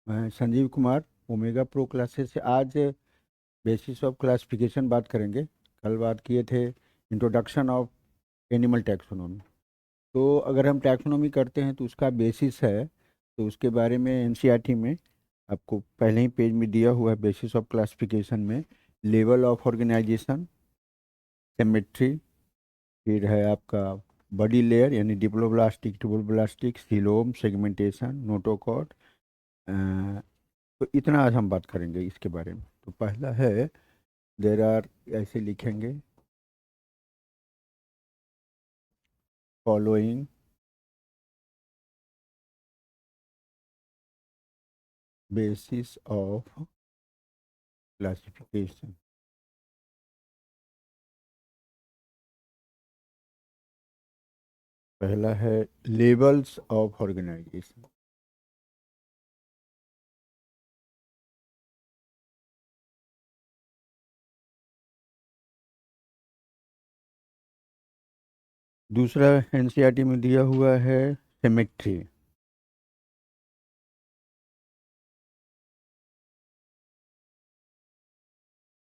मैं Sanjeev Kumar, omega pro classes से। आज बेसिस ऑफ क्लासिफिकेशन बात करेंगे। कल बात किए थे इंट्रोडक्शन ऑफ एनिमल टैक्सोनॉमी। तो अगर हम टैक्सोनॉमी करते हैं तो उसका बेसिस है, तो उसके बारे में एनसीईआरटी में आपको पहले ही पेज में दिया हुआ है। बेसिस ऑफ क्लासिफिकेशन में लेवल ऑफ ऑर्गेनाइजेशन, सिमेट्री, फिर है आपका बॉडी लेयर यानी डिप्लोब्लास्टिक, ट्रिप्लोब्लास्टिक, सीलोम, सेगमेंटेशन, नोटोकॉट। तो इतना आज हम बात करेंगे इसके बारे में। तो पहला है, देर आर, ऐसे लिखेंगे, फॉलोइंग बेसिस ऑफ क्लासिफिकेशन। पहला है लेवल्स ऑफ ऑर्गेनाइजेशन। दूसरा एनसीईआरटी में दिया हुआ है सिमेट्री।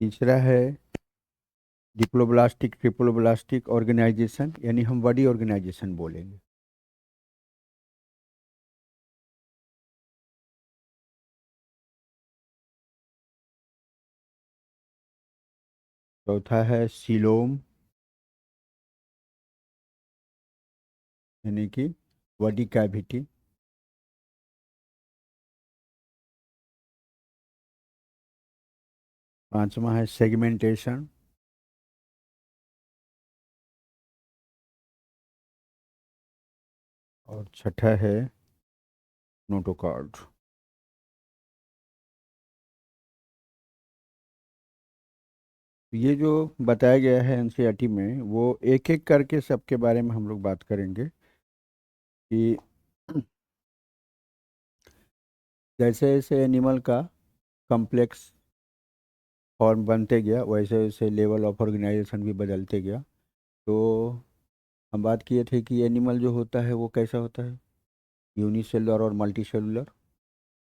तीसरा है डिप्लोब्लास्टिक, ट्रिप्लोब्लास्टिक ऑर्गेनाइजेशन, यानी हम बॉडी ऑर्गेनाइजेशन बोलेंगे। चौथा है सीलोम, यानी कि बॉडी कैविटी। पांचवा है सेगमेंटेशन। और छठा है नोटोकॉर्ड। ये जो बताया गया है एनसीईआरटी में, वो एक एक करके सबके बारे में हम लोग बात करेंगे कि जैसे जैसे एनिमल का कॉम्प्लेक्स फॉर्म बनते गया, वैसे वैसे लेवल ऑफ ऑर्गेनाइजेशन भी बदलते गया। तो हम बात किए थे कि एनिमल जो होता है वो कैसा होता है, यूनिसेलुलर और मल्टी सेलुलर।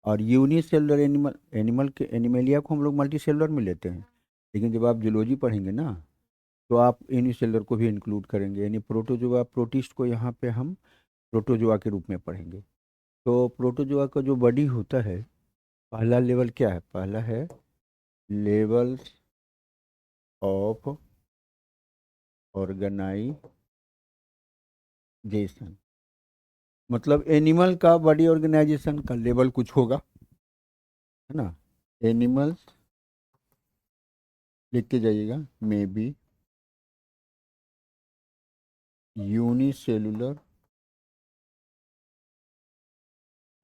और यूनिसेलुलर एनिमल, एनिमल के एनिमेलिया को हम लोग मल्टी सेलुलर में लेते हैं, लेकिन जब आप जूलॉजी पढ़ेंगे ना, तो आप यूनिसेलुलर को भी इंक्लूड करेंगे, यानी प्रोटोजोआ प्रोटिस्ट को यहाँ पे हम प्रोटोजोआ के रूप में पढ़ेंगे। तो प्रोटोजोआ का जो बॉडी होता है, पहला लेवल क्या है? पहला है लेवल ऑफ ऑर्गेनाइजेशन। मतलब एनिमल का बॉडी ऑर्गेनाइजेशन का लेवल कुछ होगा, है ना। एनिमल्स लिख के जाइएगा, मे बी यूनिसेलुलर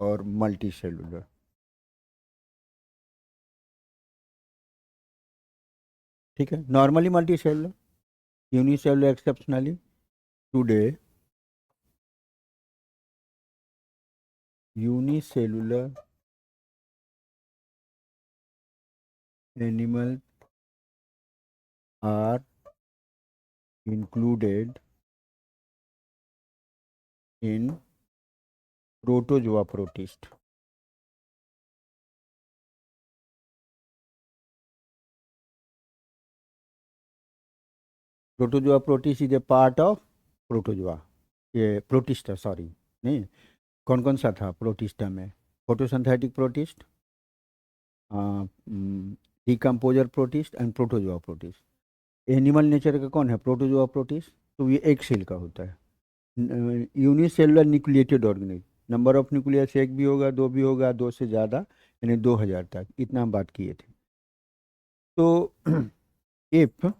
और मल्टी सेलुलर। ठीक है, normally multicellular, unicellular exceptionally. Today unicellular animal are included in protozoa protist. Protozoa protist is a part of protozoa, ये प्रोटिस्टा, सॉरी, नहीं, कौन कौन सा था प्रोटिस्टा में? Photosynthetic protist, decomposer protist and protozoa protist. Animal nature का कौन है? Protozoa protist. तो ये एक सेल का होता है, unicellular nucleated organism. Number of nucleus एक भी होगा, दो भी होगा, दो से ज़्यादा, यानी 2000 तक, इतना हम बात किए थे। तो if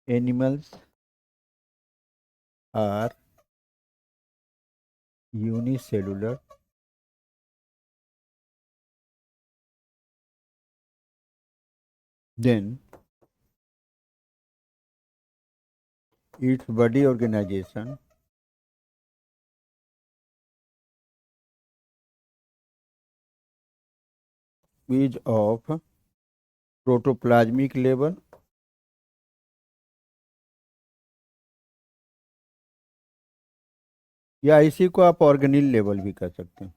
animals are unicellular, then its body organization is of protoplasmic level, या इसी को आप ऑर्गेनिल लेवल भी कह सकते हैं।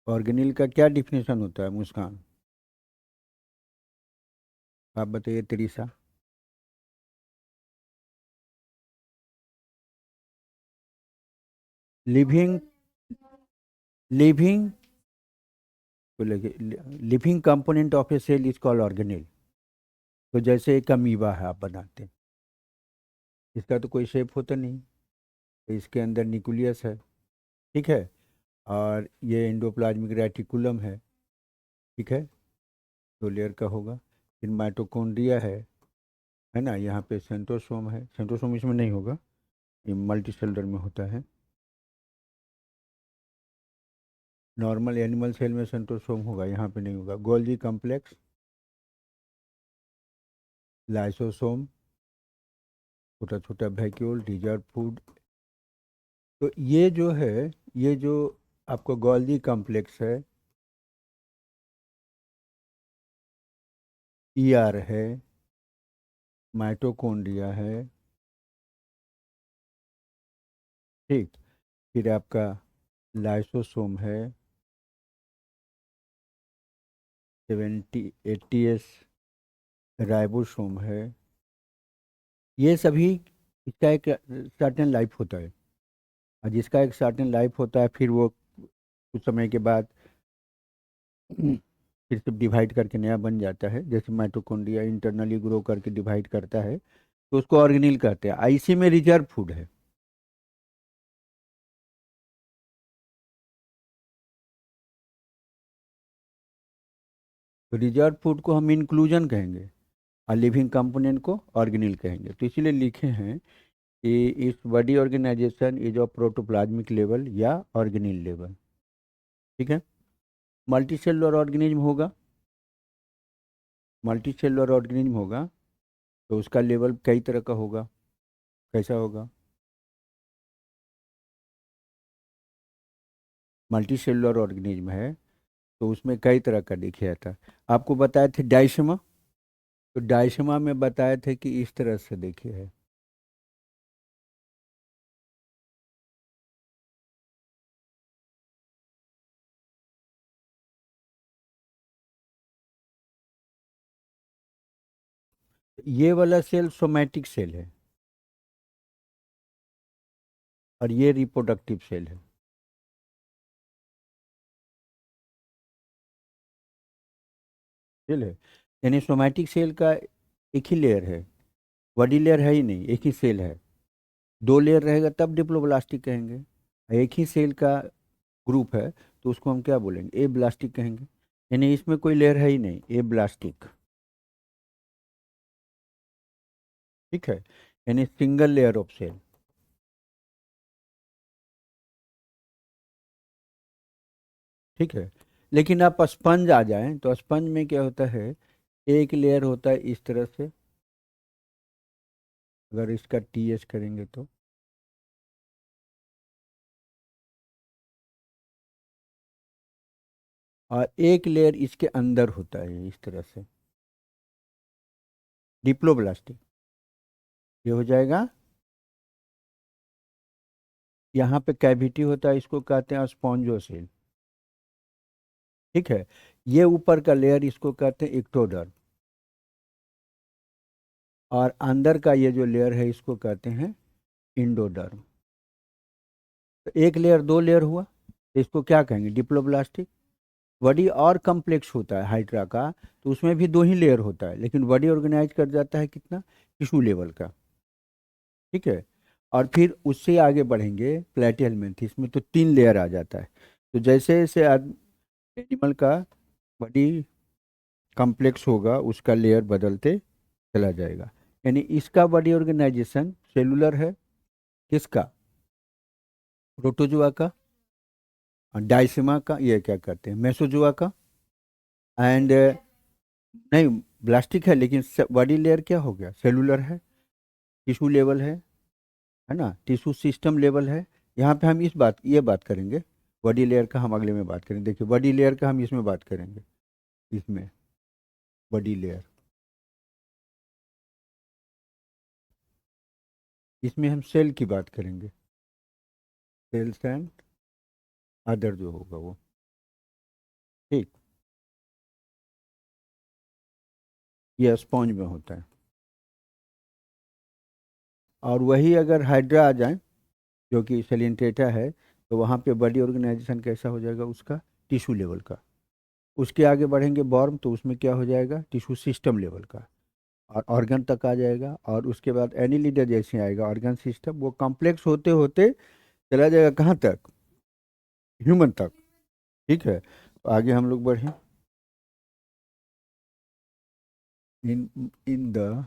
ऑर्गेनिल का क्या डिफिनेशन होता है मुस्कान? आप बताइए Trisha. Living living living component of a cell is called organelle. तो जैसे एक अमीबा है आप बनाते हैं, इसका तो कोई शेप होता नहीं, तो इसके अंदर न्यूक्लियस है, ठीक है, और ये एंडोप्लाज्मिक रेटिकुलम ठीक है, 2 लेयर का होगा। फिर माइटोकॉन्ड्रिया है ना, यहाँ पे सेंट्रोसोम है, सेंट्रोसोम इसमें नहीं होगा, ये मल्टी सेलुलर में होता है। नॉर्मल एनिमल सेल में सेंट्रोसोम होगा, यहाँ पे नहीं होगा। गोल्गी कॉम्प्लेक्स, लाइसोसोम, छोटा छोटा वैक्यूल, रिजर्व फूड। तो ये जो है, ये जो आपको गोल्गी कॉम्प्लेक्स है, ईआर है, माइटोकॉन्ड्रिया है, ठीक, फिर आपका लाइसोसोम है, 70 80s राइबोसोम है। ये सभी, इसका एक सर्टेन लाइफ होता है, और जिसका एक सर्टेन लाइफ होता है फिर वो कुछ समय के बाद फिर से डिवाइड करके नया बन जाता है। जैसे माइटोकॉन्ड्रिया इंटरनली ग्रो करके डिवाइड करता है, तो उसको ऑर्गेनिल कहते हैं। इसी में रिजर्व फूड है। तो रिजर्व फूड को हम इंक्लूजन कहेंगे, और लिविंग कंपोनेंट को ऑर्गेनिल कहेंगे। तो इसीलिए लिखे हैं कि इस body organisation is of protoplasmic level या ऑर्गेनिल लेवल, ठीक है। मल्टी सेलुलर ऑर्गेनिज्म होगा, मल्टी सेलुलर ऑर्गेनिज्म होगा, तो उसका लेवल कई तरह का होगा। कैसा होगा? मल्टी सेलुलर ऑर्गेनिज्म है, तो उसमें कई तरह का देखा जाता है। आपको बताए थे डायशमा, तो डायशमा में बताए थे कि इस तरह से देखिए है। ये वाला सेल सोमैटिक सेल है, और ये रिप्रोडक्टिव सेल है। सेल है, यानी सोमैटिक सेल का एक ही लेयर है, बड़ी लेयर है ही नहीं, एक ही सेल है। 2 लेयर रहेगा तब डिप्लोब्लास्टिक कहेंगे। एक ही सेल का ग्रुप है, तो उसको हम क्या बोलेंगे? ए ब्लास्टिक कहेंगे। यानी इसमें कोई लेयर है ही नहीं, ए ब्लास्टिक, ठीक है, यानी सिंगल लेयर ऑफ सेल। ठीक है। लेकिन आप स्पंज आ जाएं तो स्पंज में क्या होता है, एक लेयर होता है इस तरह से, अगर इसका टीएच करेंगे तो, और एक लेयर इसके अंदर होता है इस तरह से, डिप्लोब्लास्टिक। ये हो जाएगा, यहाँ पे कैविटी होता है, इसको कहते हैं स्पॉन्जोसेल, ठीक है। ये ऊपर का लेयर इसको कहते हैं इक्टोडर्म, और अंदर का ये जो लेयर है इसको कहते हैं इंडोडर्म। तो एक लेयर 2 लेयर हुआ, तो इसको क्या कहेंगे? डिप्लोब्लास्टिक। बॉडी और कम्प्लेक्स होता है हाइड्रा का, तो उसमें भी 2 ही लेयर होता है, लेकिन बॉडी ऑर्गेनाइज कर जाता है कितना? टिश्यू लेवल का, ठीक है। और फिर उससे आगे बढ़ेंगे प्लेटियल मेंथिस में, तो 3 लेयर आ जाता है। तो जैसे जैसे एनिमल का बॉडी कम्प्लेक्स होगा, उसका लेयर बदलते चला जाएगा। यानी इसका बॉडी ऑर्गेनाइजेशन सेलुलर है, किसका? प्रोटोजुआ का। और डाइसिमा का, ये क्या करते हैं, मेसोजुआ का। एंड नहीं, ब्लास्टिक है, लेकिन बॉडी लेयर क्या हो गया? सेलुलर है, टिश्यू लेवल है ना, टिश्यू सिस्टम लेवल है। यहाँ पे हम ये बात करेंगे, बॉडी लेयर का हम अगले में बात करेंगे। देखिए बॉडी लेयर का हम इसमें बात करेंगे, इसमें बॉडी लेयर, इसमें हम सेल की बात करेंगे, सेल्स एंड अदर जो होगा वो। ठीक, ये स्पॉन्ज में होता है। और वही अगर हाइड्रा आ जाए, जो कि सेलिएंट्रेटा है, तो वहाँ पे बॉडी ऑर्गेनाइजेशन कैसा हो जाएगा उसका, टिश्यू लेवल का। उसके आगे बढ़ेंगे बॉर्म, तो उसमें क्या हो जाएगा, टिश्यू सिस्टम लेवल का, और ऑर्गन तक आ जाएगा। और उसके बाद एनी लीडर जैसे आएगा ऑर्गन सिस्टम, वो कॉम्प्लेक्स होते होते चला जाएगा कहाँ तक, ह्यूमन तक। ठीक है, तो आगे हम लोग बढ़ें। In the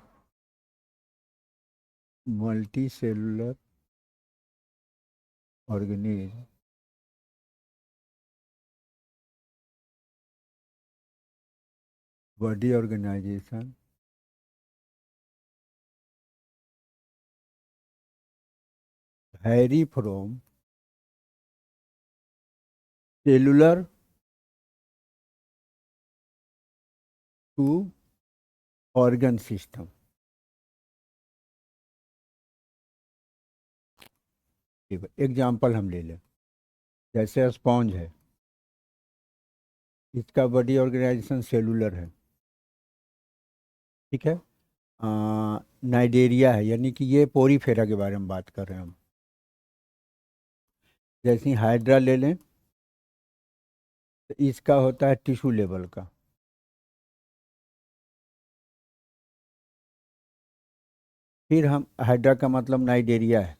multicellular organism, body organisation varies from cellular to organ system. Example हम ले लें, जैसे स्पॉन्ज है, इसका बॉडी ऑर्गेनाइजेशन सेलुलर है। ठीक है। नाइडेरिया है, यानी कि ये पोरीफेरा के बारे में बात कर रहे हैं हम। जैसे ही हाइड्रा ले लें, तो इसका होता है टिश्यू लेवल का। फिर हम, हाइड्रा का मतलब नाइडेरिया है।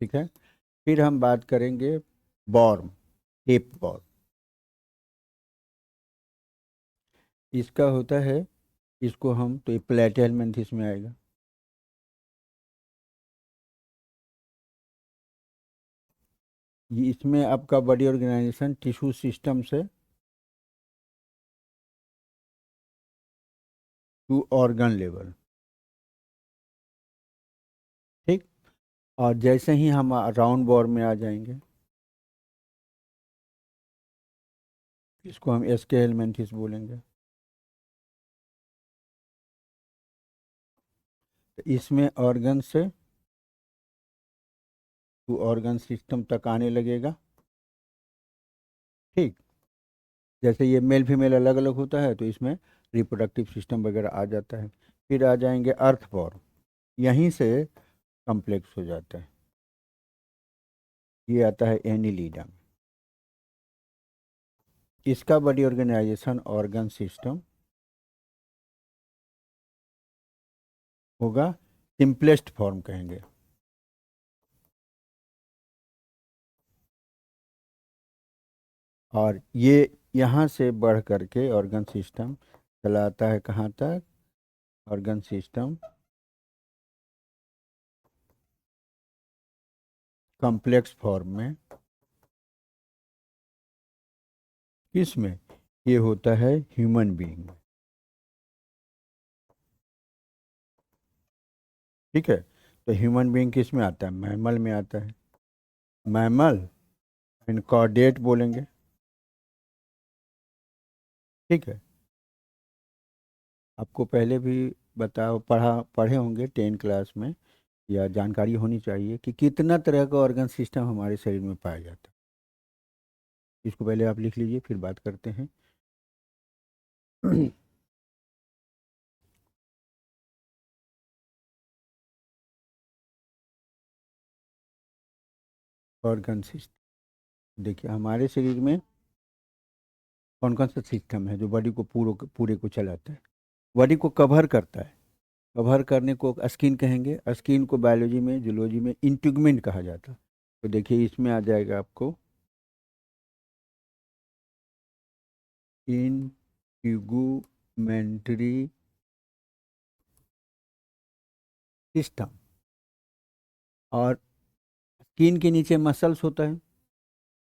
ठीक है। फिर हम बात करेंगे बॉर्म, टेप बॉर्म। इसका होता है, इसको हम, तो ये प्लेटेलमेंथिस में आएगा। ये इसमें आपका बॉडी ऑर्गेनाइजेशन टिश्यू सिस्टम से टू ऑर्गन लेवल। ठीक। और जैसे ही हम राउंड बॉर्म में आ जाएंगे, इसको हम एसके हेलमेंथिस बोलेंगे। तो इसमें ऑर्गन से टू ऑर्गन सिस्टम तक आने लगेगा। ठीक। जैसे ये मेल फीमेल अलग अलग होता है, तो इसमें रिप्रोडक्टिव सिस्टम वगैरह आ जाता है। फिर आ जाएंगे अर्थ फॉर्म, यहीं से कॉम्प्लेक्स हो जाता है। ये आता है एनिलीडा में। इसका बॉडी ऑर्गेनाइजेशन ऑर्गन सिस्टम होगा, सिंपलेस्ट फॉर्म कहेंगे। और ये यहाँ से बढ़ करके ऑर्गन सिस्टम चला आता है कहाँ तक, ऑर्गन सिस्टम कॉम्प्लेक्स फॉर्म में। किसमें, ये होता है ह्यूमन बीइंग। ठीक है। तो ह्यूमन बीइंग किस में आता है, मैमल में आता है। मैमल इनकॉर्डेट बोलेंगे। ठीक है। आपको पहले भी पढ़े होंगे 10 क्लास में, या जानकारी होनी चाहिए कि कितना तरह का ऑर्गन सिस्टम हमारे शरीर में पाया जाता है। इसको पहले आप लिख लीजिए, फिर बात करते हैं। ऑर्गन सिस्टम, देखिए हमारे शरीर में कौन कौन सा सिस्टम है जो बॉडी को पूरे पूरे को चलाता है, बॉडी को कवर करता है। कवर करने को स्किन कहेंगे, स्किन को बायोलॉजी में, जूलॉजी में इंटीग्यूमेंट कहा जाता है। तो देखिए इसमें आ जाएगा आपको इंटीग्यूमेंट्री सिस्टम। और स्किन के नीचे मसल्स होता है,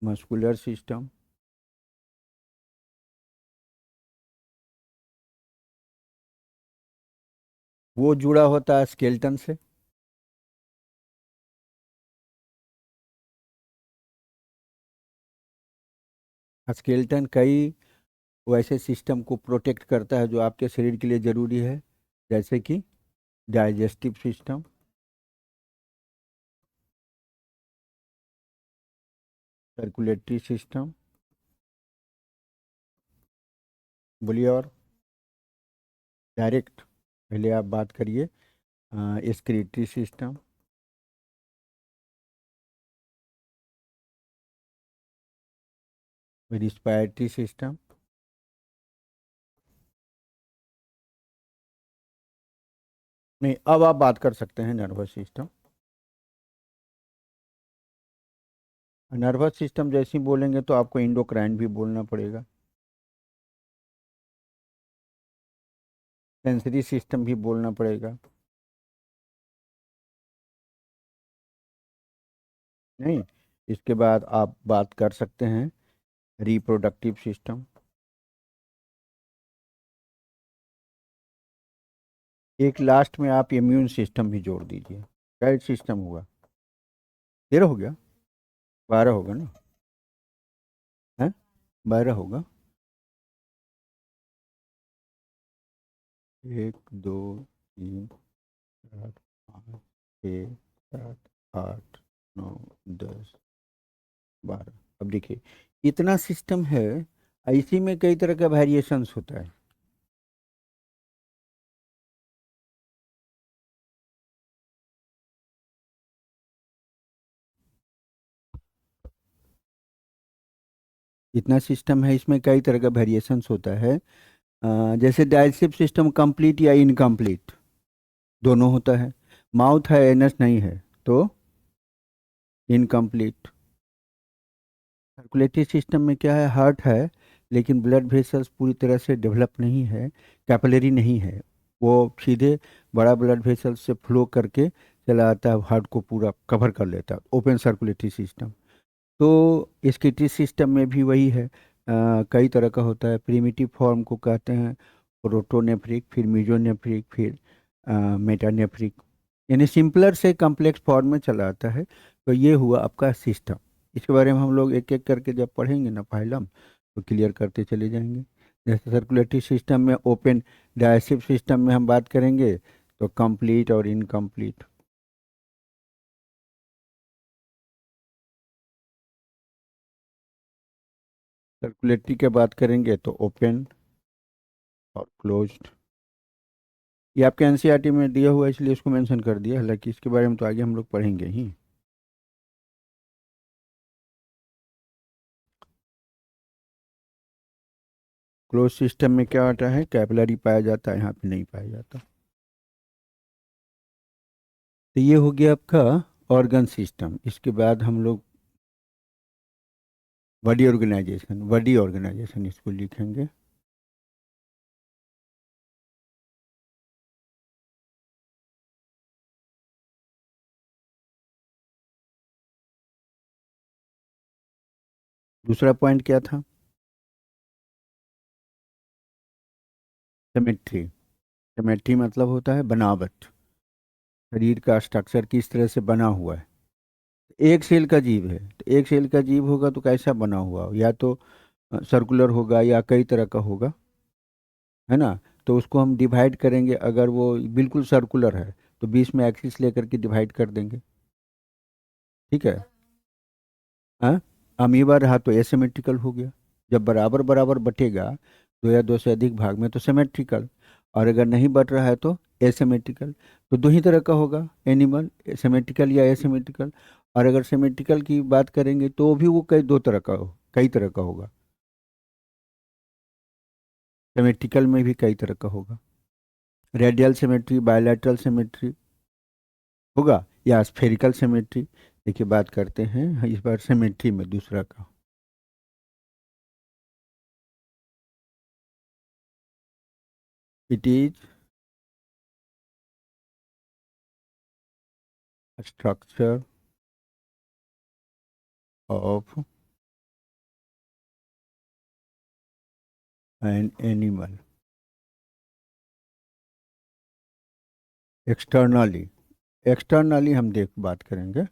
मस्कुलर सिस्टम। वो जुड़ा होता है स्केलेटन से। स्केलेटन कई वैसे सिस्टम को प्रोटेक्ट करता है जो आपके शरीर के लिए जरूरी है, जैसे कि डाइजेस्टिव सिस्टम, सर्कुलेटरी सिस्टम, बोलिए। और डायरेक्ट पहले आप बात करिए। Excretory system, respiratory system. नहीं, अब आप बात कर सकते हैं नर्वस सिस्टम। नर्वस सिस्टम जैसे ही बोलेंगे तो आपको इंडोक्राइन भी बोलना पड़ेगा, सेंसरी सिस्टम भी बोलना पड़ेगा। नहीं, इसके बाद आप बात कर सकते हैं रिप्रोडक्टिव सिस्टम। एक लास्ट में आप इम्यून सिस्टम भी जोड़ दीजिए। क्या सिस्टम हुआ? 13 हो गया? 12 होगा ना? है, 12 होगा। 1 2 3 4 5 6 7 8 9 10 12। अब देखिए, इतना सिस्टम है। इसी में कई तरह का वेरिएशंस होता है। इतना सिस्टम है, इसमें कई तरह का वेरिएशंस होता है। जैसे डाइजेस्टिव सिस्टम कंप्लीट या इनकम्प्लीट दोनों होता है। माउथ है, एनस नहीं है तो इनकम्प्लीट। सर्कुलेटरी सिस्टम में क्या है, हार्ट है लेकिन ब्लड वेसल्स पूरी तरह से डेवलप नहीं है, कैपिलरी नहीं है। वो सीधे बड़ा ब्लड वेसल से फ्लो करके चला आता है, हार्ट को पूरा कवर कर लेता है, ओपन सर्कुलेटरी सिस्टम। तो स्किटरी सिस्टम में भी वही है। कई तरह का होता है। प्रिमिटिव फॉर्म को कहते हैं रोटोनेफ्रिक, फिर मीजोनेफ्रिक, फिर मेटानेफ्रिक। यानी सिंपलर से कॉम्प्लेक्स फॉर्म में चला आता है। तो ये हुआ आपका सिस्टम। इसके बारे में हम लोग एक एक करके जब पढ़ेंगे ना फाइलम, तो क्लियर करते चले जाएंगे। जैसे सर्कुलेटरी सिस्टम में ओपन, डाइजेस्टिव सिस्टम में हम बात करेंगे तो कंप्लीट और इनकम्प्लीट। सर्कुलेटरी के बात करेंगे तो ओपन और क्लोज्ड। ये आपके एनसीईआरटी में दिया हुआ है इसलिए इसको मेंशन कर दिया, हालांकि इसके बारे में तो आगे हम लोग पढ़ेंगे ही। क्लोज सिस्टम में क्या आता है, कैपिलरी पाया जाता है, यहाँ पे नहीं पाया जाता। तो ये हो गया आपका ऑर्गन सिस्टम। इसके बाद हम लोग बॉडी ऑर्गेनाइजेशन इसको लिखेंगे। दूसरा पॉइंट क्या था? सिमेट्री। सिमेट्री मतलब होता है बनावट, शरीर का स्ट्रक्चर किस तरह से बना हुआ है। एक सेल का जीव है तो एक सेल का जीव होगा तो कैसा बना हुआ हो, या तो सर्कुलर होगा या कई तरह का होगा, है ना। तो उसको हम डिवाइड करेंगे, अगर वो बिल्कुल सर्कुलर है तो बीच में एक्सिस लेकर के डिवाइड कर देंगे। ठीक है। हाँ, अमीबा रहा तो एसिमेट्रिकल हो गया। जब बराबर बराबर बटेगा, दो या दो से अधिक भाग में, तो सिमेट्रिकल। और अगर नहीं बट रहा है तो एसिमेट्रिकल। तो दो ही तरह का होगा एनिमल, सिमेट्रिकल या एसिमेट्रिकल। और अगर सिमेट्रिकल की बात करेंगे तो भी वो कई दो तरह का हो, कई तरह का होगा। सिमेट्रिकल में भी कई तरह का होगा। रेडियल सिमेट्री, बायलैटरल सिमेट्री होगा, या स्फेरिकल सिमेट्री। देखिए, बात करते हैं इस बार सिमेट्री में दूसरा का। It is structure of an animal externally. Externally हम देख बात करेंगे,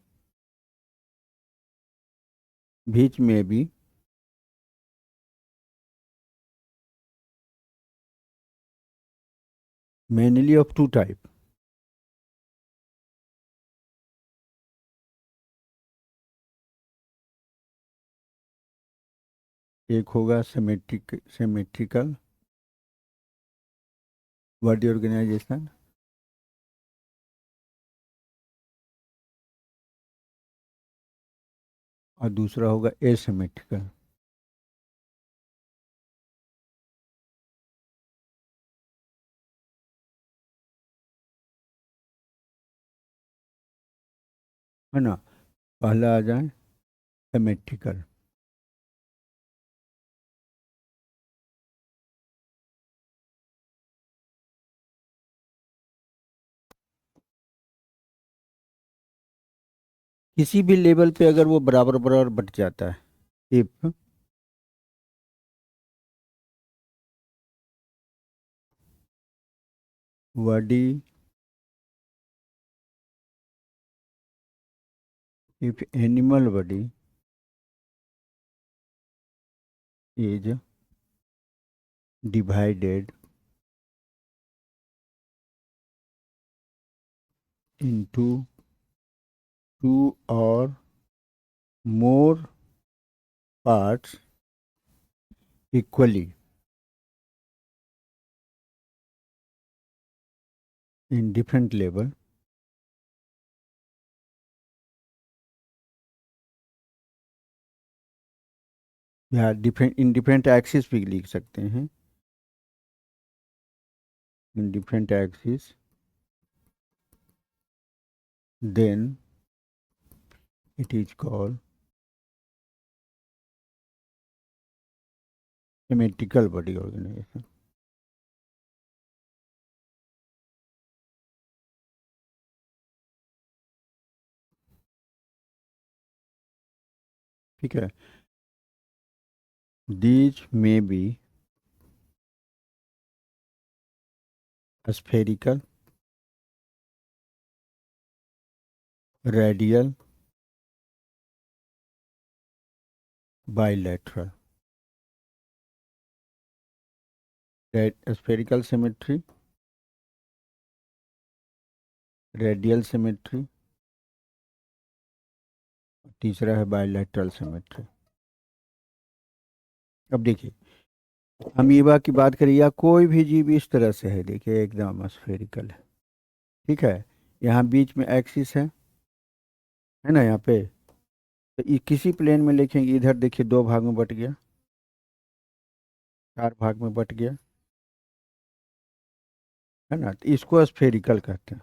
बीच में भी मेनली ऑफ टू टाइप। एक होगा सिमेट्रिकल बॉडी ऑर्गेनाइजेशन, और दूसरा होगा एसिमेट्रिकल। है ना। पहला आ जाए सिमेट्रिकल। किसी भी लेवल पे अगर वो बराबर बराबर बट जाता है, if body, if animal body is divided into two or more parts equally in different level, या डिफरेंट इन डिफरेंट एक्सिस भी लिख सकते हैं, in different axis, then it is called symmetrical body organization। ठीक है। these may be spherical, radial, bilateral। spherical symmetry, radial symmetry, तीसरा है bilateral symmetry. अब देखिए, अमीबा की बात करें या कोई भी जीव इस तरह से है, देखिए एकदम स्फेरिकल है। ठीक है। यहाँ बीच में एक्सिस है ना यहाँ पे। तो किसी प्लेन में लिखेंगे, इधर देखिए दो भाग में बट गया, चार भाग में बट गया, है ना। तो इसको स्फेरिकल कहते हैं,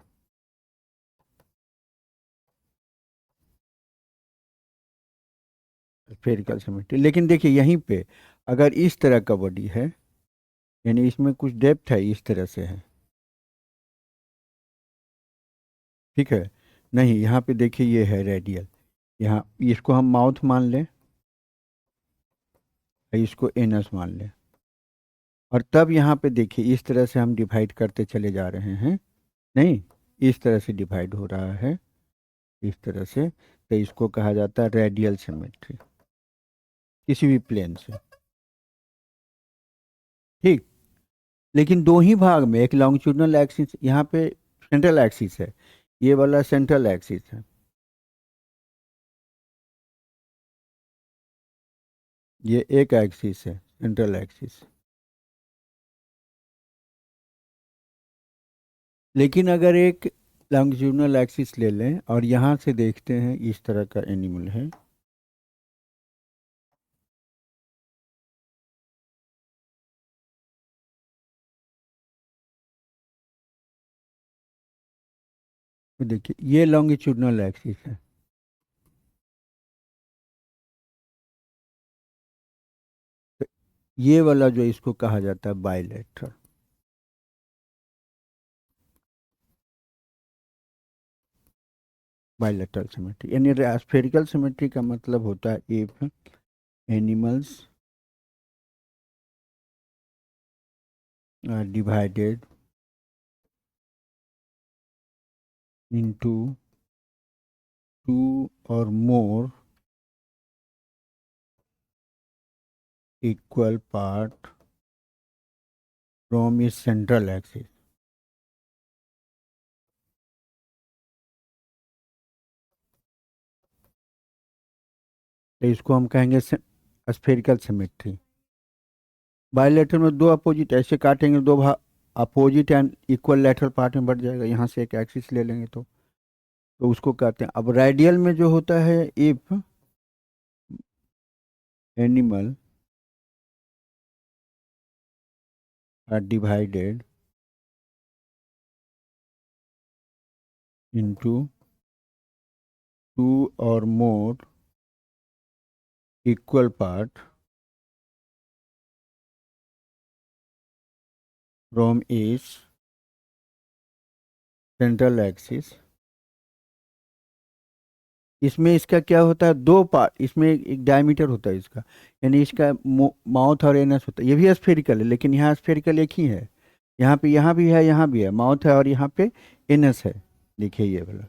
स्फेरिकल सिमेट्री। लेकिन देखिए यहीं पे अगर इस तरह का बॉडी है, यानी इसमें कुछ डेप्थ है, इस तरह से है, ठीक है। नहीं, यहाँ पे देखिए ये है रेडियल, यहाँ इसको हम माउथ मान लें, इसको एनस मान लें, और तब यहाँ पे देखिए इस तरह से हम डिवाइड करते चले जा रहे हैं। नहीं, इस तरह से डिवाइड हो रहा है, इस तरह से। तो इसको कहा जाता है रेडियल सिमेट्री, किसी भी प्लेन से। ठीक। लेकिन दो ही भाग में, एक लॉन्गिट्यूडनल एक्सिस यहाँ पे, सेंट्रल एक्सिस है, ये वाला सेंट्रल एक्सिस है, ये एक एक्सिस है सेंट्रल एक्सिस। लेकिन अगर एक लॉन्गिट्यूडनल एक्सिस ले लें और यहाँ से देखते हैं, इस तरह का एनिमल है, तो देखिए ये लॉन्गिट्यूडनल एक्सिस है, तो ये वाला जो इसको कहा जाता है बायलैटरल। बायलैटरल सिमेट्री, यानी स्फेरिकल सिमेट्री का मतलब होता है if animals are divided into two or more equal part from its central axis। तो इसको हम कहेंगे स्फेरिकल सिमेट्री। बायलैटरल में दो अपोजिट ऐसे काटेंगे, दो भाग opposite and equal lateral part में बढ़ जाएगा, यहाँ से एक एक्सिस ले लेंगे तो उसको कहते हैं। अब रेडियल में जो होता है, if animal are divided into two or more equal part from its central axis. इसमें इसका क्या होता है, दो पार्ट, इसमें एक डायमीटर होता है इसका, यानी इसका माउथ और एनस होता है। ये भी स्फेरिकल है, लेकिन यहाँ स्फेरिकल एक ही है। यहाँ पे, यहाँ भी है, यहाँ भी है, माउथ है और यहाँ पे एनस है। देखिए ये वाला।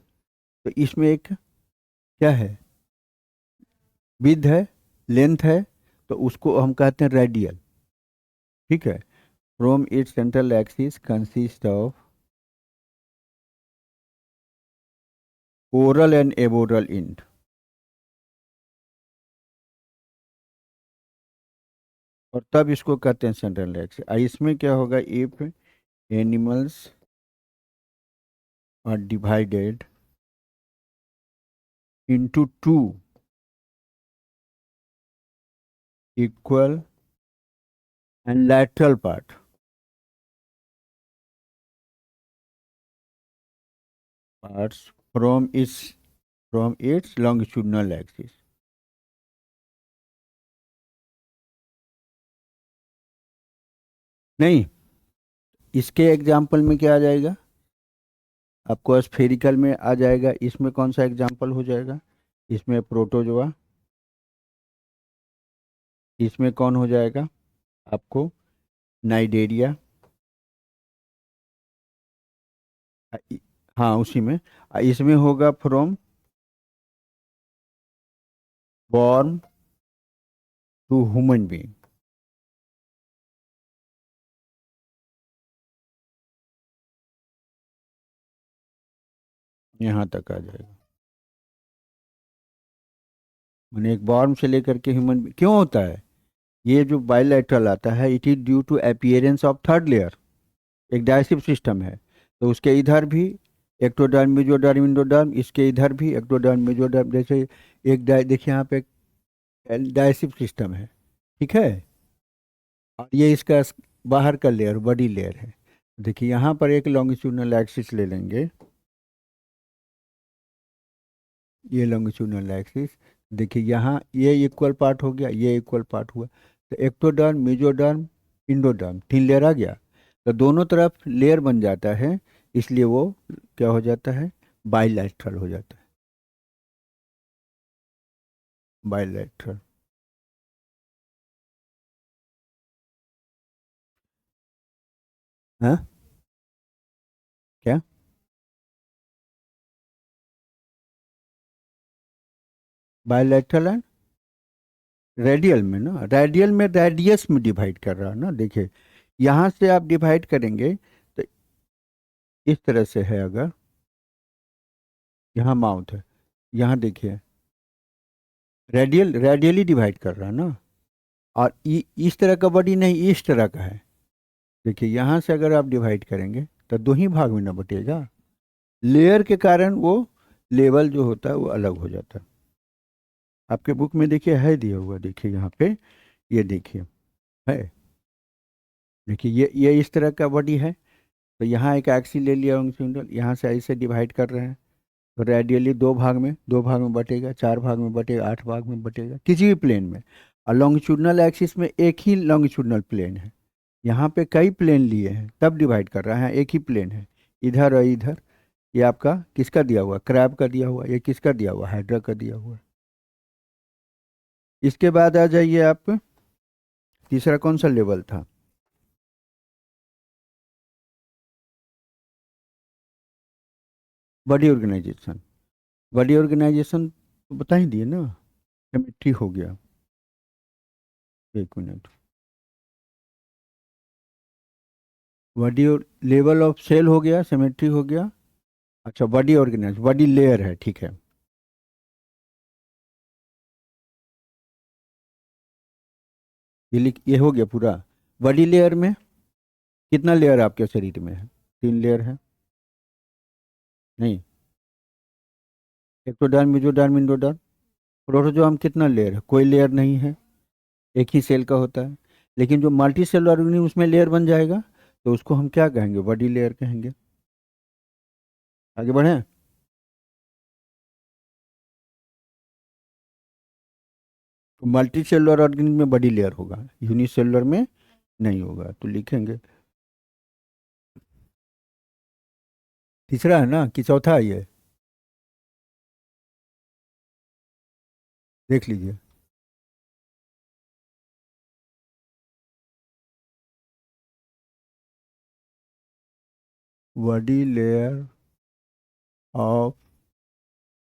तो इसमें एक क्या है, विड्थ है, लेंथ है, तो उसको हम कहते हैं रेडियल। ठीक है। From its central axis consist of oral and aboral end. और तब इसको कहते हैं सेंट्रल एक्सिस। इसमें क्या होगा, if animals are divided into two equal and lateral parts from its longitudinal axis। नहीं, इसके एग्जाम्पल में क्या आ जाएगा, आपको स्फेरिकल में आ जाएगा। इसमें कौन सा एग्जाम्पल हो जाएगा, इसमें प्रोटोजोआ, इसमें कौन हो जाएगा आपको, नाइडेरिया। हाँ उसी में। इसमें होगा from born to human being. यहाँ तक आ जाएगा। मैंने एक बॉर्न से लेकर के ह्यूमन क्यों होता है, ये जो बायलैटरल आता है, it is due to appearance of third layer. एक डायसिव सिस्टम है, तो उसके इधर भी एक्टोडर्म, मेसोडर्म, इंडोडर्म, इसके इधर भी एक्टोडर्म, मेसोडर्म, जैसे एक देखिए यहाँ पे डायसिव सिस्टम है। ठीक है। और ये इसका बाहर का लेयर, बॉडी लेयर है। देखिए यहाँ पर एक लॉन्गिट्यूडनल एक्सिस ले लेंगे, ये लॉन्गिट्यूडनल एक्सिस। देखिए यहाँ ये इक्वल पार्ट हो गया, ये इक्वल पार्ट हुआ, तो एक्टोडर्म, मेसोडर्म, इंडोडर्म, तीन लेयर आ गया। तो दोनों तरफ लेयर बन जाता है, इसलिए वो क्या हो जाता है, बाइलैटरल हो जाता है। बाइलैटरल। हाँ, क्या, बाइलैटरल एंड रेडियल में ना, रेडियल में रेडियस में डिवाइड कर रहा है ना। देखिए यहाँ से आप डिवाइड करेंगे तो इस तरह से है, अगर यहाँ माउथ है, यहाँ देखिए रेडियली डिवाइड कर रहा है ना। और इस तरह का बॉडी नहीं, इस तरह का है। देखिए यहाँ से अगर आप डिवाइड करेंगे तो दो ही भाग में ना बटेगा, लेयर के कारण वो लेवल जो होता है वो अलग हो जाता है। आपके बुक में देखिए है दिया हुआ, देखिए यहाँ पे, ये देखिए है। देखिए ये इस तरह का बॉडी है, तो यहाँ एक एक्सिस ले लिया लॉन्गिट्यूडनल, यहाँ से ऐसे डिवाइड कर रहे हैं, तो रेडियली दो भाग में बटेगा, चार भाग में बटेगा, आठ भाग में बटेगा, किसी भी प्लेन में। और लॉन्गिट्यूडनल एक्सिस में एक ही लॉन्गिट्यूडनल प्लेन है, यहाँ पे कई प्लेन लिए हैं तब डिवाइड कर रहा है, एक ही प्लेन है, इधर और इधर। ये आपका किसका दिया हुआ, क्रैब का दिया हुआ, ये किसका दिया हुआ, हाइड्रा का दिया हुआ। इसके बाद आ जाइए आप, तीसरा कौन सा लेवल था, बॉडी ऑर्गेनाइजेशन। बॉडी ऑर्गेनाइजेशन तो बता ही दिए ना, सिमेट्री हो गया। एक minute, body level of cell हो गया, सिमेट्री हो गया। अच्छा, बॉडी ऑर्गेनाइज, बॉडी लेयर है, ठीक है। ये हो गया पूरा। बॉडी लेयर में कितना लेयर आपके शरीर में है? 3 लेयर है? नहीं। Ectoderm, mesoderm, endoderm. प्रोटोजोआ कितना लेयर है? कोई लेयर नहीं है, एक ही सेल का होता है। लेकिन जो मल्टी सेलुलर ऑर्गेनिज्म उसमें लेयर बन जाएगा, तो उसको हम क्या कहेंगे? बॉडी लेयर कहेंगे। आगे बढ़े। तो मल्टी सेलुलर ऑर्गेनिज्म में बॉडी लेयर होगा, यूनिसेलुलर में नहीं होगा, तो लिखेंगे। तीसरा है ना कि चौथा है ये? देख लीजिए। Body layer of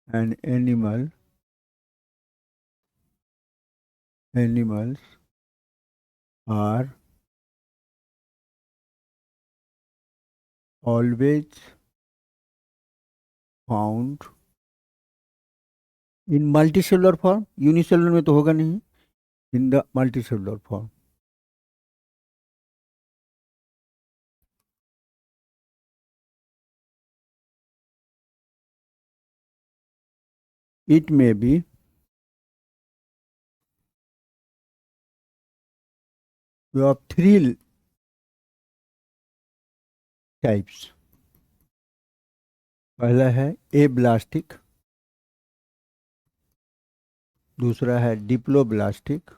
an animals are always found in multicellular form. Unicellular में तो होगा नहीं, in the multicellular form. It may be of 3 types. पहला है ए ब्लास्टिक, दूसरा है डिप्लोब्लास्टिक,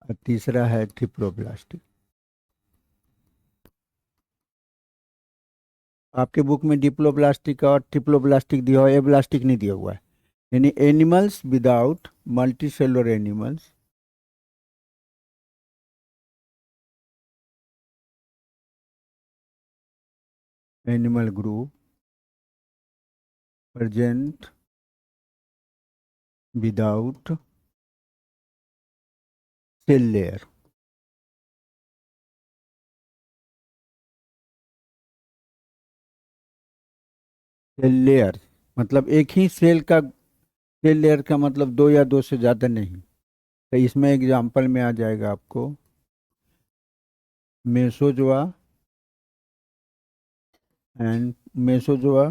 और तीसरा है ट्रिप्लोब्लास्टिक। आपके बुक में डिप्लोब्लास्टिक और ट्रिप्लोब्लास्टिक दिया हुआ है, ए ब्लास्टिक नहीं दिया हुआ है। यानी animals without multicellular animals, animal group present without cell layer. Cell layer मतलब एक ही सेल का, सेल लेयर का मतलब दो या दो से ज़्यादा नहीं। तो इसमें एग्जाम्पल में आ जाएगा आपको Mesozoa and Mesozoa,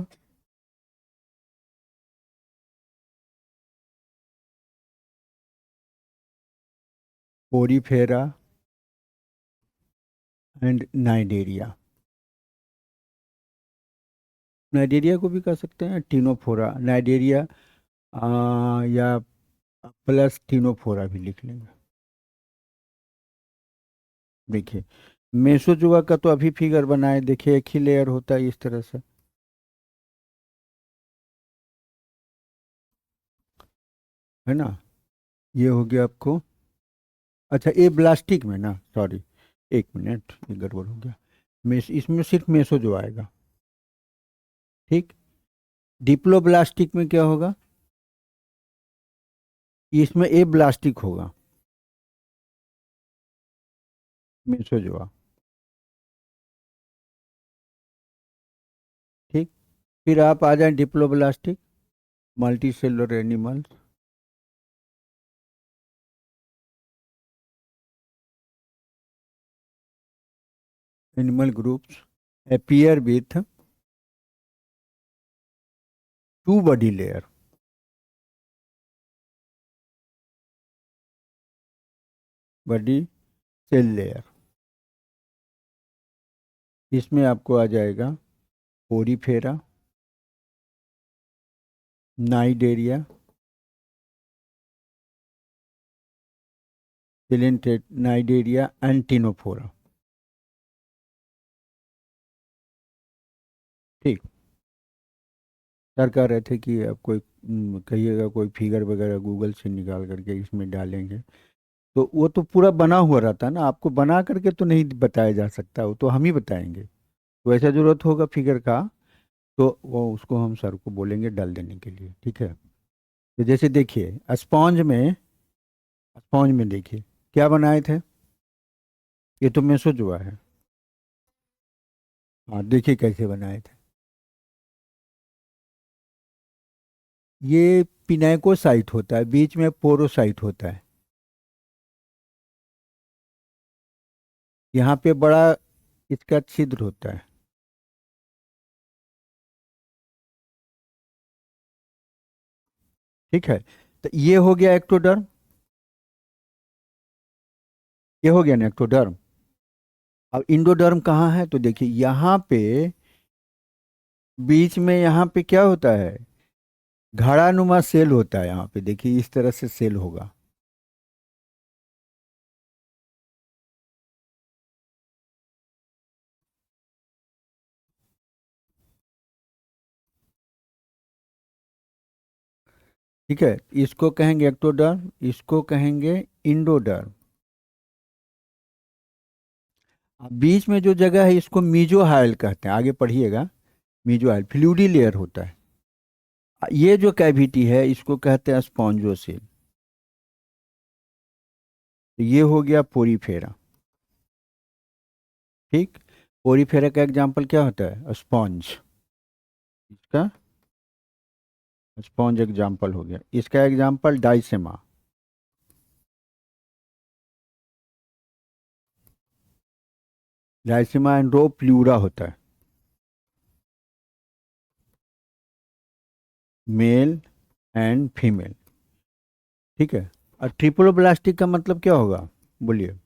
Porifera and Cnidaria. Cnidaria को भी कह सकते हैं टीनोफोरा, नाइडेरिया या प्लस टीनोफोरा भी लिख लेंगे। देखिए, मेसोजोआ का तो अभी फिगर बनाए, देखिए एक ही लेयर होता है इस तरह से, है ना। ये हो गया आपको। अच्छा, ये ब्लास्टिक में ना, सॉरी, एक मिनट, ये गड़बड़ हो गया। इसमें सिर्फ मेसोजोआ आएगा, ठीक। डिप्लोब्लास्टिक में क्या होगा? इसमें ए ब्लास्टिक होगा, मेसोजोआ, ठीक। फिर आप आ जाए diploblastic, multicellular animals, animal groups appear with 2 body layer, body cell layer. इसमें आपको आ जाएगा Porifera, Cnidaria, coelenterate Cnidaria, Ctenophora, ठीक। सर कह रहे थे कि आप कोई कहिएगा कोई फिगर वगैरह गूगल से निकाल करके इसमें डालेंगे, तो वो तो पूरा बना हुआ रहता है ना, आपको बना करके तो नहीं बताया जा सकता, वो तो हम ही बताएंगे। तो ऐसा जरूरत होगा फिगर का, तो वो उसको हम सर को बोलेंगे डाल देने के लिए, ठीक है। तो जैसे देखिए स्पॉन्ज में देखिए क्या बनाए थे, ये तो मेसोजोआ है। हाँ, देखिए कैसे बनाए थे। ये पिनेकोसाइट होता है, बीच में पोरोसाइट होता है। यहाँ पे बड़ा इसका छिद्र होता है। ठीक है, तो ये हो गया एक्टोडर्म। ये हो गया ना एक्टोडर्म। अब इंडोडर्म कहाँ है, तो देखिए यहाँ पे बीच में, यहाँ पे क्या होता है, घड़ानुमा सेल होता है। यहाँ पे देखिए इस तरह से सेल होगा। ठीक है, इसको कहेंगे एक्टोडर्म, इसको कहेंगे इंडोडर्म। अब बीच में जो जगह है इसको मीजोहाइल कहते हैं, आगे पढ़िएगा। मीजोहाइल फ्लूइडी लेयर होता है। ये जो कैविटी है इसको कहते हैं स्पॉन्जोसेल। तो ये हो गया पोरीफेरा। ठीक, पोरीफेरा का एग्जाम्पल क्या होता है, स्पॉन्ज। इसका स्पॉन्ज एग्जाम्पल हो गया। इसका एग्जाम्पल डाइसेमा। डाइसेमा एंड्रो प्लूरा होता है, मेल एंड फीमेल। ठीक है, और ट्रिप्लोब्लास्टिक का मतलब क्या होगा, बोलिए।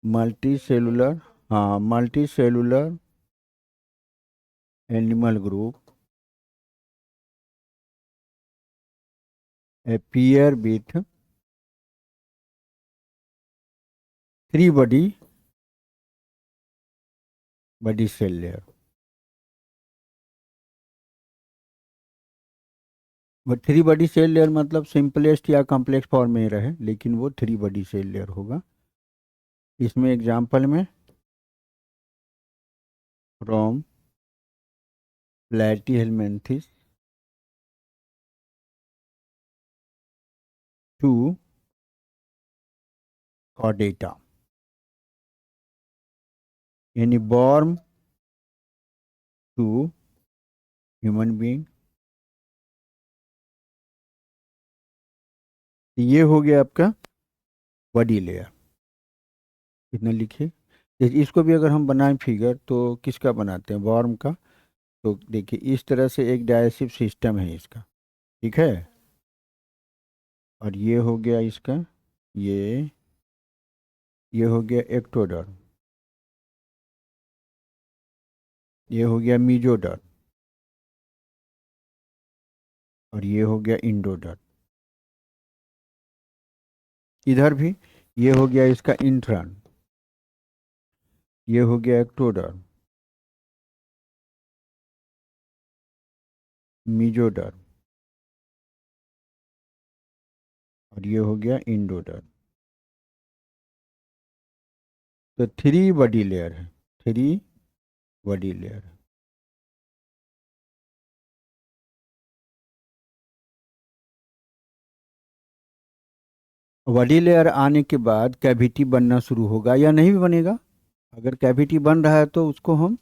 मल्टी सेलुलर, हाँ multi cellular animal group appear with three body cell layer। वो थ्री बॉडी सेल लेयर मतलब सिंपलेस्ट या कॉम्प्लेक्स फॉर्म में ही रहे, लेकिन वो थ्री बॉडी सेल लेयर होगा। इसमें एग्जाम्पल में फ्रॉम प्लेटीहेलमिन्थेस टू कॉर्डेटा, यानी बॉर्म टू ह्यूमन बीइंग। ये हो गया आपका बॉडी लेयर। इतना लिखिए। इसको भी अगर हम बनाएं फिगर, तो किसका बनाते हैं, बॉर्म का। तो देखिए इस तरह से एक डाइजेस्टिव सिस्टम है इसका। ठीक है, और ये हो गया इसका, ये ये हो गया एक्टोडर्म, ये हो गया मीजोडर्म, और ये हो गया इंडोडर्म। इधर भी ये हो गया इसका इंट्रन, ये हो गया एक्टोडर्म, मीजोडर्म, और ये हो गया इंडोडर्म। तो थ्री बॉडी लेयर है, three body layer. Body layer आने के बाद कैविटी बनना शुरू होगा या नहीं भी बनेगा। अगर कैविटी बन रहा है तो उसको हम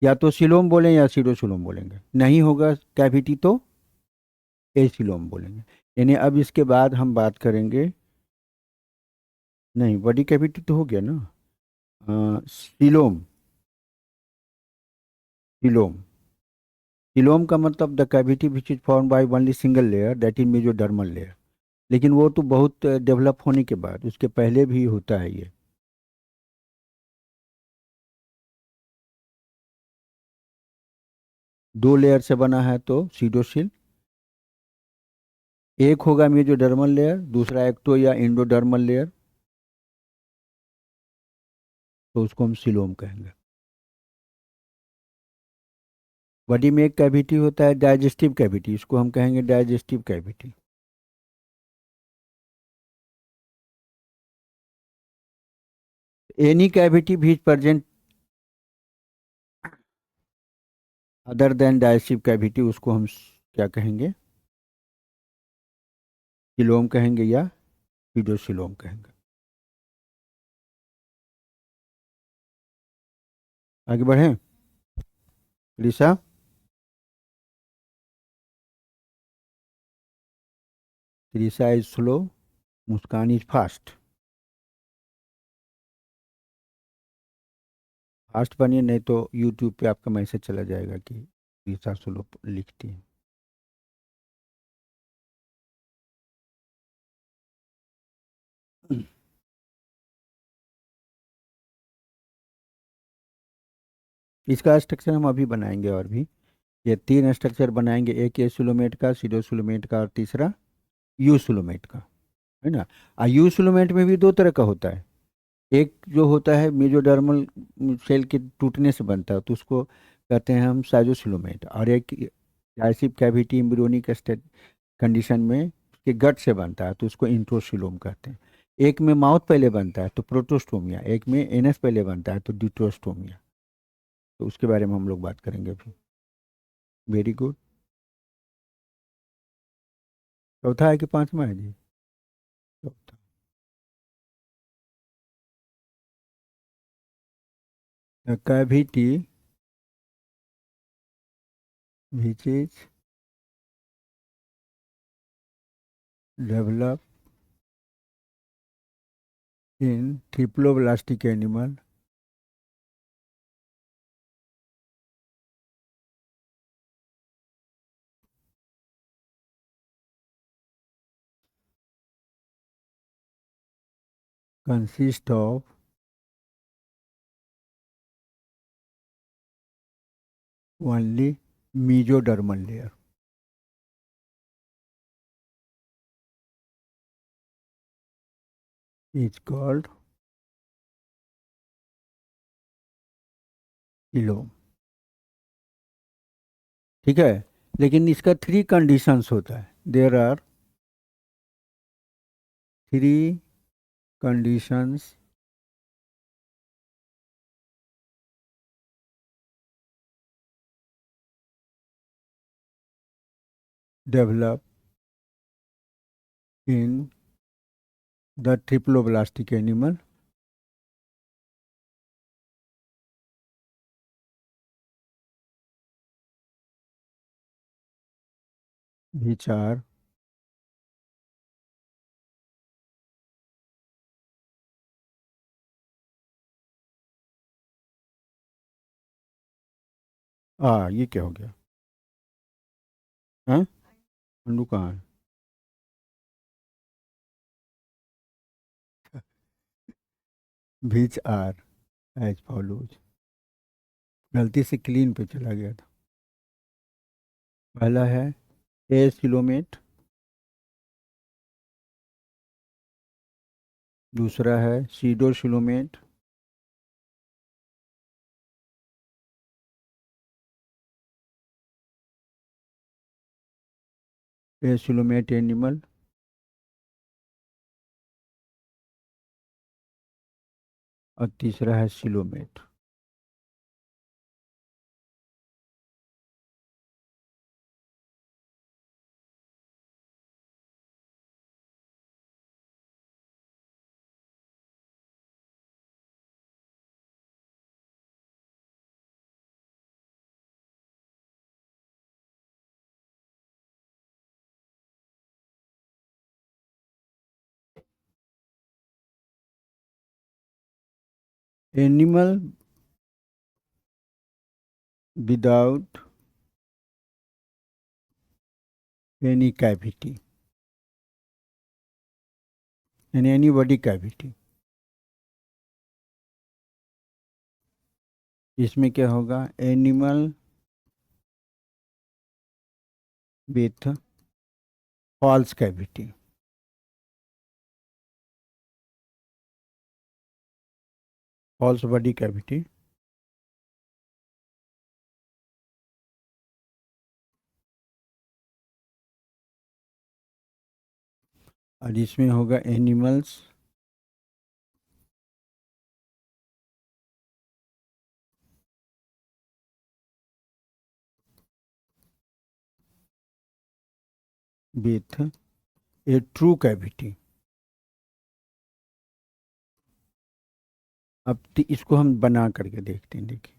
या तो सिलोम बोलें या सीडोसिलोम बोलेंगे। नहीं होगा कैविटी तो एसिलोम बोलेंगे। यानी अब इसके बाद हम बात करेंगे, नहीं बॉडी कैविटी तो हो गया ना, सिलोम। सिलोम, सिलोम का मतलब the cavity which is form by only single layer, that is mesodermal layer. लेकिन वो तो बहुत डेवलप होने के बाद, उसके पहले भी होता है ये। दो लेयर से बना है तो सीडोसिल। एक होगा मेसोडर्मल लेयर, दूसरा एक्टो या इंडोडर्मल लेयर, तो उसको हम सिलोम कहेंगे। बॉडी में एक कैविटी होता है डाइजेस्टिव कैविटी, इसको हम कहेंगे डाइजेस्टिव कैविटी। एनी कैविटी भी present other than digestive cavity, उसको हम क्या कहेंगे, सिलोम कहेंगे या पीडोसिलोम कहेंगे। आगे बढ़ें, Lisa. Trisha is slow, Muskan is fast. Fast बनिए, नहीं तो यूट्यूब पे आपका मैसेज चला जाएगा कि त्रिशा स्लो लिखती है। इसका स्ट्रक्चर हम अभी बनाएंगे, और भी ये 3 स्ट्रक्चर बनाएंगे, एक ये सुलोमेट का, सीडो सुलोमेट का, और तीसरा यू सुलोमेट का, है ना। यू सुलोमेट में भी 2 तरह का होता है। एक जो होता है मेजोडर्मल सेल के टूटने से बनता है, तो उसको कहते हैं हम साइजोसिलोमेट। और एक डायसिप कैविटी एम्ब्रियोनिक स्टेट कंडीशन में के गट से बनता है, तो उसको इंट्रोसिलोम कहते हैं। एक में माउथ पहले बनता है तो प्रोटोस्टोमिया, एक में एनस पहले बनता है तो ड्यूटरोस्टोमिया। तो उसके बारे में हम लोग बात करेंगे अभी। Very good. चौथा है कि पांचवा है जी? चौथा। The cavity which is developed in triploblastic animal consists of only mesodermal layer. Is called इलोम। ठीक है, लेकिन इसका 3 कंडीशंस होता है। There are 3 conditions develop in the triploblastic animal, which are ये क्या हो गया? हाँ, अन्नू कहाँ है? which are as follows। गलती से क्लीन पे चला गया था। पहला है ए सिलोमेट, दूसरा है pseudocoelomate, acoelomate animal, और तीसरा है coelomate. Animal without any cavity, यानी एनी बॉडी कैविटी। इसमें क्या होगा? Animal with false cavity. False body cavity. और इसमें होगा animals with a true cavity. अब इसको हम बना करके देखते हैं, देखिए।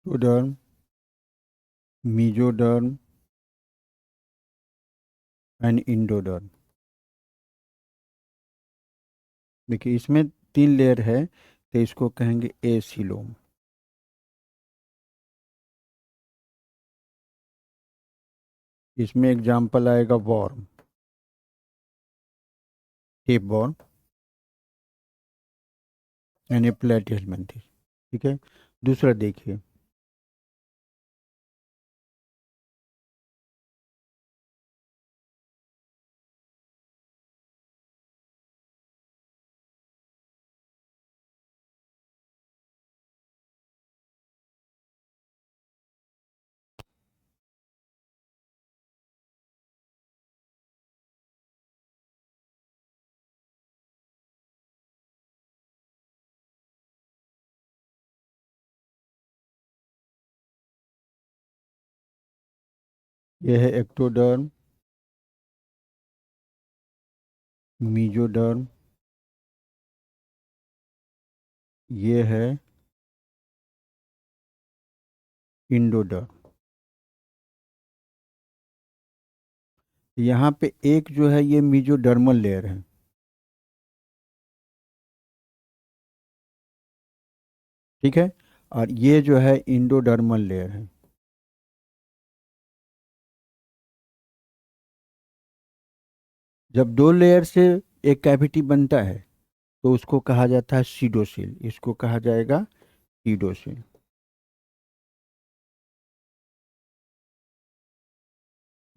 Ectoderm, mesoderm and endoderm. देखिए इसमें 3 लेयर है, तो इसको कहेंगे एसीलोम। इसमें एग्जाम्पल आएगा वॉर्म, टेप वॉर्म यानी प्लेटिहेल्मिन्थेस। ठीक है। दूसरा देखिए, यह है एक्टोडर्म, मीजोडर्म, ये है इंडोडर्म। यहाँ पे एक जो है ये मीजोडर्मल लेयर है। ठीक है। और ये जो है इंडोडर्मल लेयर है। जब 2 लेयर से एक कैविटी बनता है तो उसको कहा जाता है सीडोसिल, इसको कहा जाएगा सीडोसिल।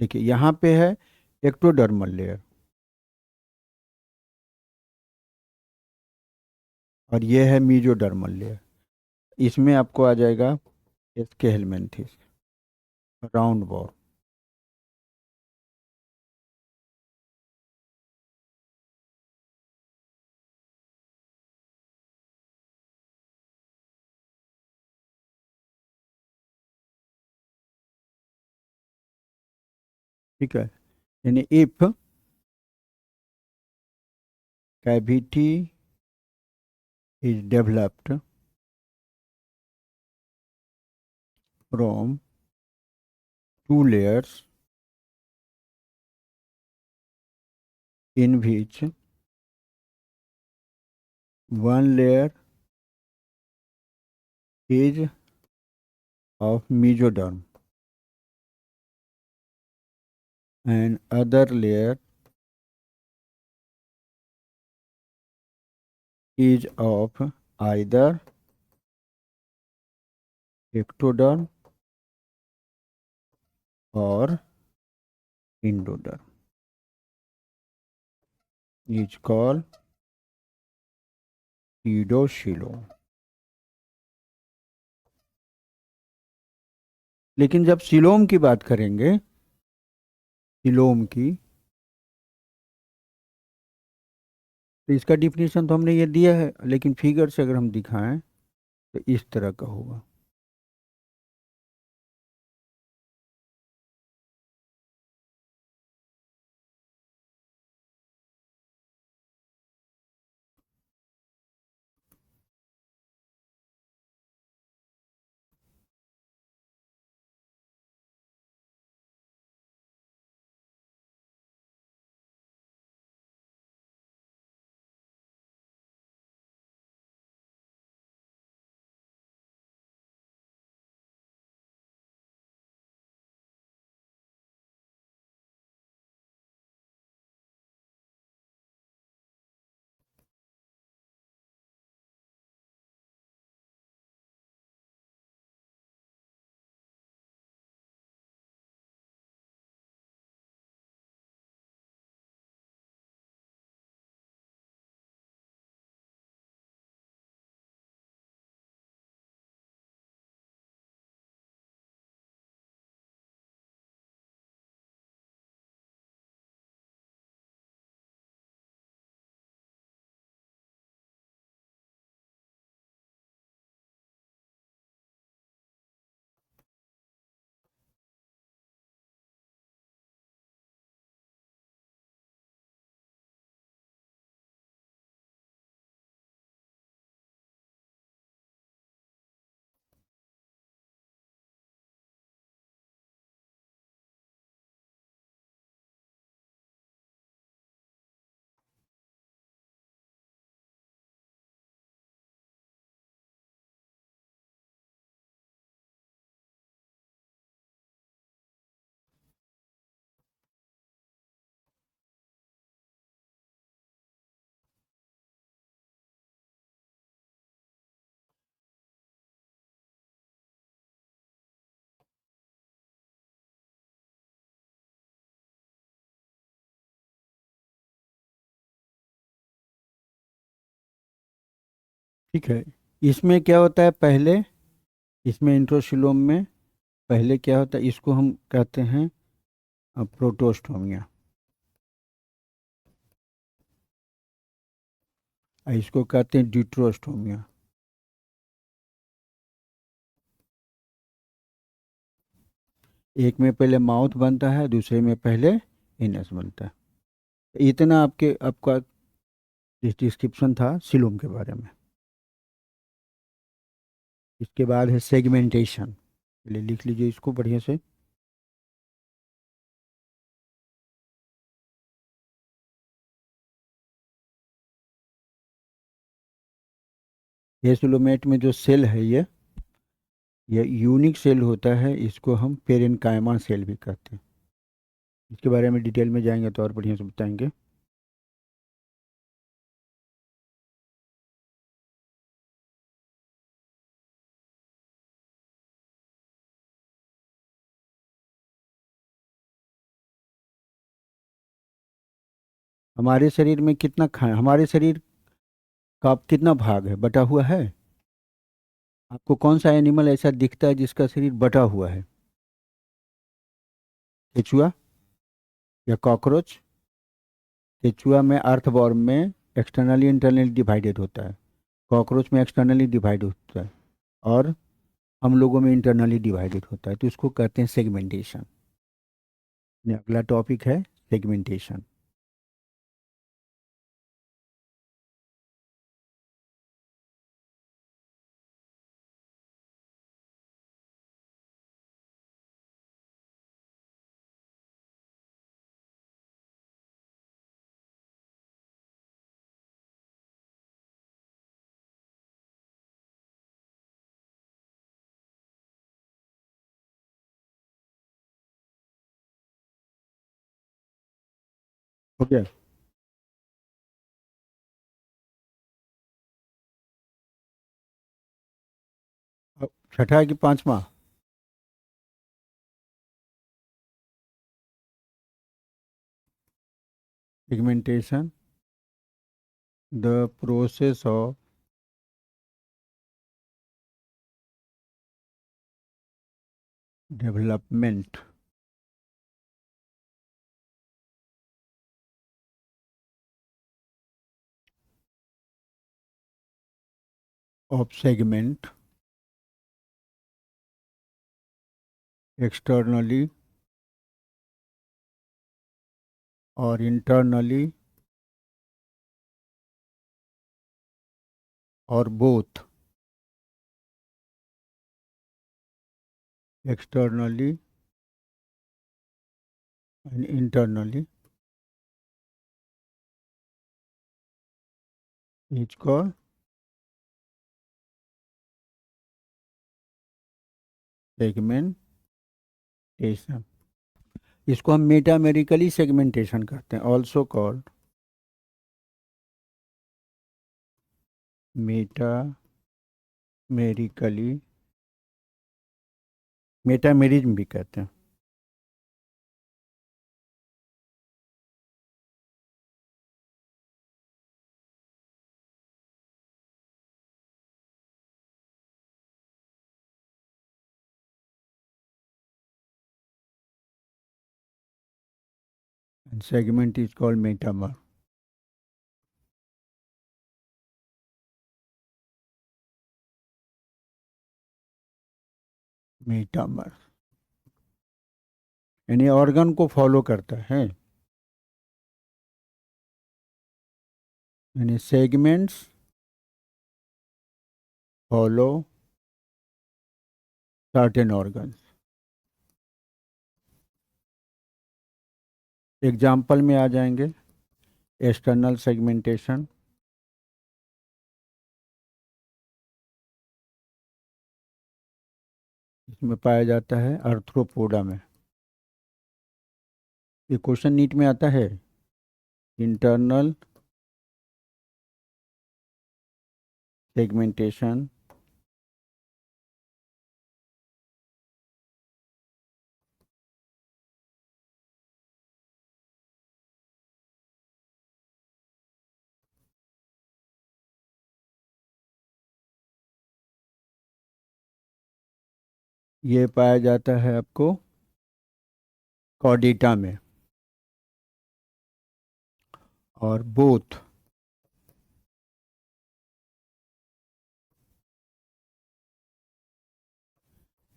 देखिए यहाँ पे है एक्टोडर्मल लेयर और ये है मीजोडर्मल लेयर। इसमें आपको आ जाएगा इसके हेलमेंथिस, राउंड वॉल। ठीक है। यानी if cavity is developed from 2 layers in which one layer is of mesoderm and other layer is of either ectoderm or endoderm, is called pseudoxylem। लेकिन जब सिलोम की बात करेंगे, सिलोम की, तो इसका डिफिनीशन तो हमने ये दिया है, लेकिन फिगर से अगर हम दिखाएं तो इस तरह का होगा। ठीक है। इसमें क्या होता है पहले, इसमें इंट्रोसिलोम में पहले क्या होता है, इसको हम कहते हैं प्रोटोस्टोमिया, और इसको कहते हैं ड्यूट्रोस्टोमिया। एक में पहले माउथ बनता है, दूसरे में पहले इनस बनता है। इतना आपका डिस्क्रिप्शन था सिलोम के बारे में। इसके बाद है सेगमेंटेशन, पहले लिख लीजिए इसको बढ़िया से। ये सिलोमेट में जो सेल है ये यूनिक सेल होता है, इसको हम पेरेनकाइमा सेल भी कहते हैं। इसके बारे में डिटेल में जाएंगे तो और बढ़िया से बताएंगे। हमारे शरीर में कितना खा हमारे शरीर का कितना भाग है, बटा हुआ है? आपको कौन सा एनिमल ऐसा दिखता है जिसका शरीर बटा हुआ है? केचुआ या कॉकरोच? केचुआ में अर्थवॉर्म में एक्सटर्नली इंटरनली डिवाइडेड होता है, कॉकरोच में एक्सटर्नली डिवाइड होता है, और हम लोगों में इंटरनली डिवाइडेड होता है, तो इसको कहते हैं सेगमेंटेशन। अगला टॉपिक है सेगमेंटेशन। हो गया? अब छठा है कि पांचवा? Segmentation, the process of development of segment externally और इंटरनली और both, externally and internally, is called segmentation. इसको हम मेटामेरिकली सेगमेंटेशन कहते हैं, ऑल्सो कॉल्ड मेटामेरिकली, मेटामेरिज्म भी कहते हैं। And segment is called metamer. Metamer यानी ऑर्गन को फॉलो करता है, यानी segments follow certain organs. Example में आ जाएंगे एक्सटर्नल सेगमेंटेशन, इसमें पाया जाता है आर्थ्रोपोडा में। ये क्वेश्चन नीट में आता है। इंटरनल सेगमेंटेशन ये पाया जाता है आपको कॉर्डेटा में। और both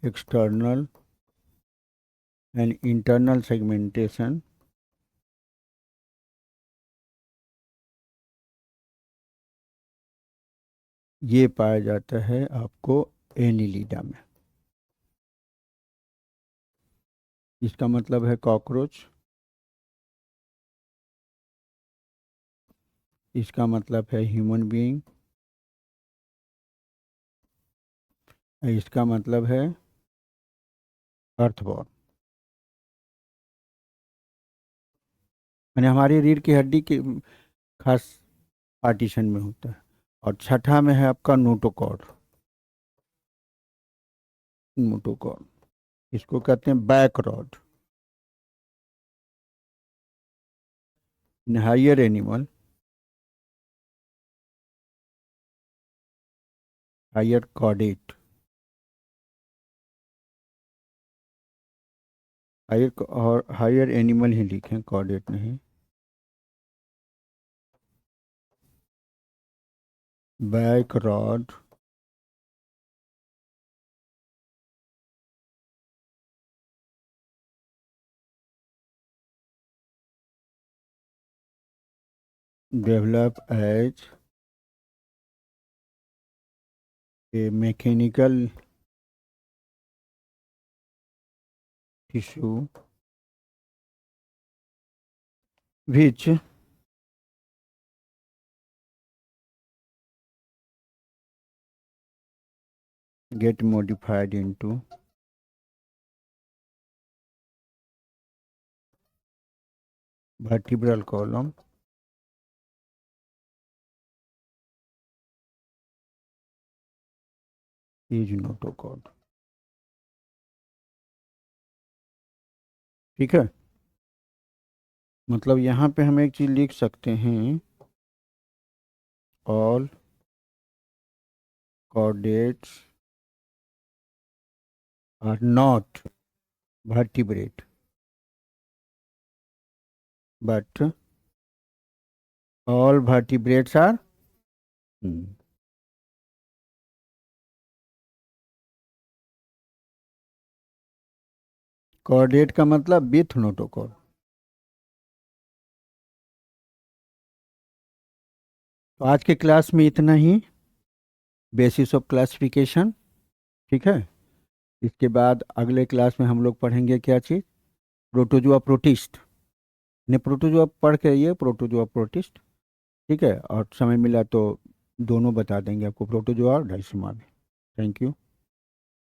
external and internal segmentation ये पाया जाता है आपको एनिलिडा में। इसका मतलब है कॉकरोच, इसका मतलब है ह्यूमन बीइंग, इसका मतलब है अर्थबॉर्न। यानी हमारी रीढ़ की हड्डी की खास पार्टीशन में होता है। और छठा में है आपका नोटोकॉर्ड। नोटोकॉर्ड इसको कहते हैं back rod. Higher animal, higher chordate, higher और हायर एनिमल ही लिखें, कॉर्डेट नहीं। Back rod develop as a mechanical tissue which get modified into vertebral column is notochord। ठीक है, मतलब यहाँ पे हम एक चीज लिख सकते हैं, all chordates are not vertebrate but all vertebrates are chordate का मतलब विथ नोटोकॉर्ड। तो आज के क्लास में इतना ही, बेसिस ऑफ क्लासिफिकेशन। ठीक है, इसके बाद अगले क्लास में हम लोग पढ़ेंगे क्या चीज़, प्रोटोजोआ प्रोटिस्ट। ने प्रोटोजोआ पढ़ के ये प्रोटोजोआ प्रोटिस्ट। ठीक है, और समय मिला तो दोनों बता देंगे आपको, प्रोटोजोआ और डायस्टोमा भी। Thank you.